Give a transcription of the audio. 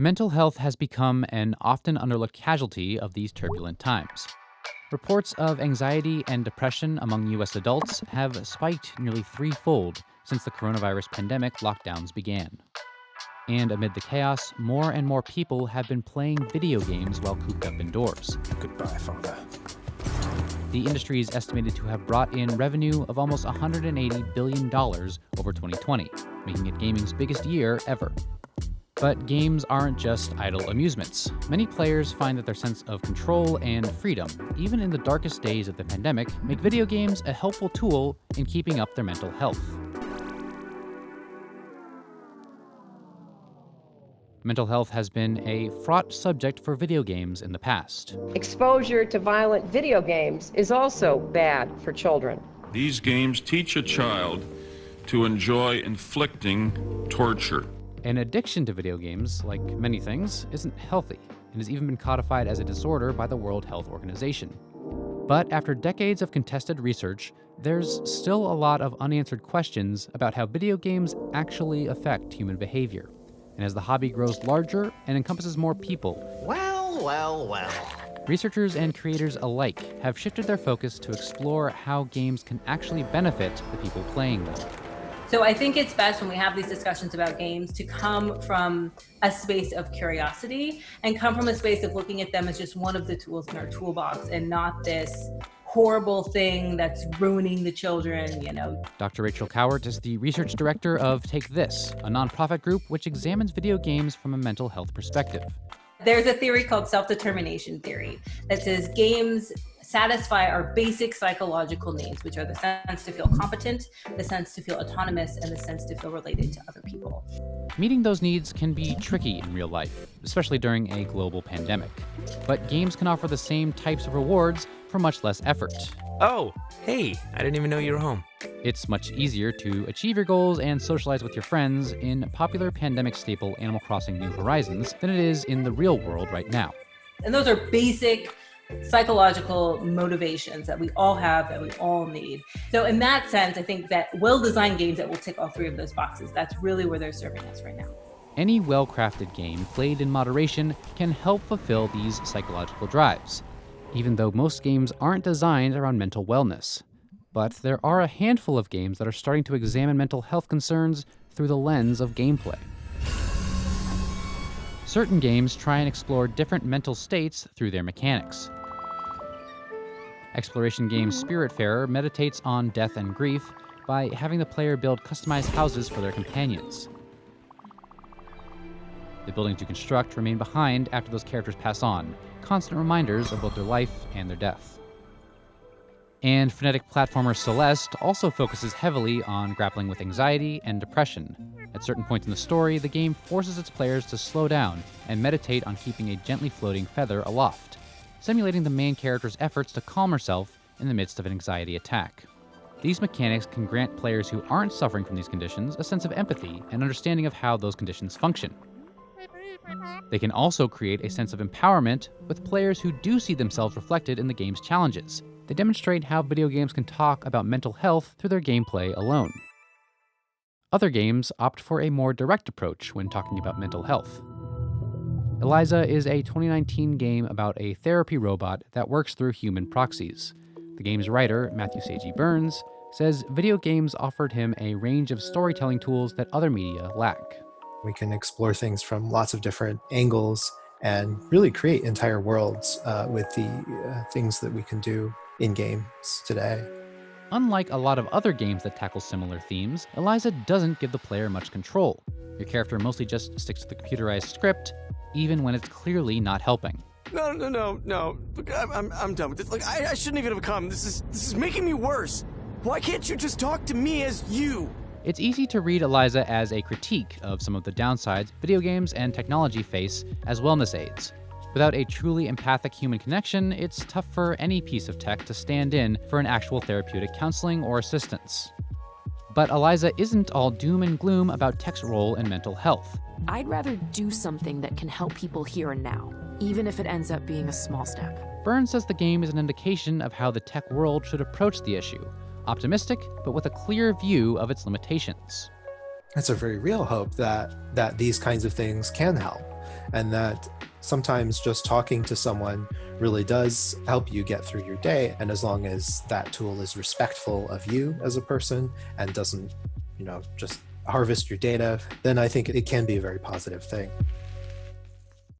Mental health has become an often underlooked casualty of these turbulent times. Reports of anxiety and depression among U.S. adults have spiked nearly threefold since the coronavirus pandemic lockdowns began. And amid the chaos, more and more people have been playing video games while cooped up indoors. Goodbye, Father. The industry is estimated to have brought in revenue of almost $180 billion over 2020, making it gaming's biggest year ever. But games aren't just idle amusements. Many players find that their sense of control and freedom, even in the darkest days of the pandemic, make video games a helpful tool in keeping up their mental health. Mental health has been a fraught subject for video games in the past. Exposure to violent video games is also bad for children. These games teach a child to enjoy inflicting torture. An addiction to video games, like many things, isn't healthy and has even been codified as a disorder by the World Health Organization. But after decades of contested research, there's still a lot of unanswered questions about how video games actually affect human behavior. And as the hobby grows larger and encompasses more people, Well. researchers and creators alike have shifted their focus to explore how games can actually benefit the people playing them. So I think it's best when we have these discussions about games to come from a space of curiosity and come from a space of looking at them as just one of the tools in our toolbox and not this horrible thing that's ruining the children, Dr. Rachel Cowart is the research director of Take This, a nonprofit group which examines video games from a mental health perspective. There's a theory called SelfDetermination Theory that says games satisfy our basic psychological needs, which are the sense to feel competent, the sense to feel autonomous, and the sense to feel related to other people. Meeting those needs can be tricky in real life, especially during a global pandemic. But games can offer the same types of rewards for much less effort. Oh, hey, I didn't even know you were home. It's much easier to achieve your goals and socialize with your friends in popular pandemic staple Animal Crossing New Horizons than it is in the real world right now. And those are basic psychological motivations that we all have, that we all need. So in that sense, I think that well-designed games that will tick all three of those boxes, that's really where they're serving us right now. Any well-crafted game played in moderation can help fulfill these psychological drives, even though most games aren't designed around mental wellness. But there are a handful of games that are starting to examine mental health concerns through the lens of gameplay. Certain games try and explore different mental states through their mechanics. Exploration game Spiritfarer meditates on death and grief by having the player build customized houses for their companions. The buildings you construct remain behind after those characters pass on, constant reminders of both their life and their death. And frenetic platformer Celeste also focuses heavily on grappling with anxiety and depression. At certain points in the story, the game forces its players to slow down and meditate on keeping a gently floating feather aloft, simulating the main character's efforts to calm herself in the midst of an anxiety attack. These mechanics can grant players who aren't suffering from these conditions a sense of empathy and understanding of how those conditions function. They can also create a sense of empowerment with players who do see themselves reflected in the game's challenges. They demonstrate how video games can talk about mental health through their gameplay alone. Other games opt for a more direct approach when talking about mental health. Eliza is a 2019 game about a therapy robot that works through human proxies. The game's writer, Matthew Seiji Burns, says video games offered him a range of storytelling tools that other media lack. We can explore things from lots of different angles and really create entire worlds with the things that we can do in games today. Unlike a lot of other games that tackle similar themes, Eliza doesn't give the player much control. Your character mostly just sticks to the computerized script, even when it's clearly not helping. No. Look, I'm done with this. Like, I shouldn't even have come. This is making me worse. Why can't you just talk to me as you? It's easy to read Eliza as a critique of some of the downsides video games and technology face as wellness aids. Without a truly empathic human connection, it's tough for any piece of tech to stand in for an actual therapeutic counseling or assistance. But Eliza isn't all doom and gloom about tech's role in mental health. I'd rather do something that can help people here and now, even if it ends up being a small step. Burns says the game is an indication of how the tech world should approach the issue. Optimistic, but with a clear view of its limitations. It's a very real hope that these kinds of things can help. and that sometimes just talking to someone really does help you get through your day. And as long as that tool is respectful of you as a person and doesn't, just harvest your data, then I think it can be a very positive thing.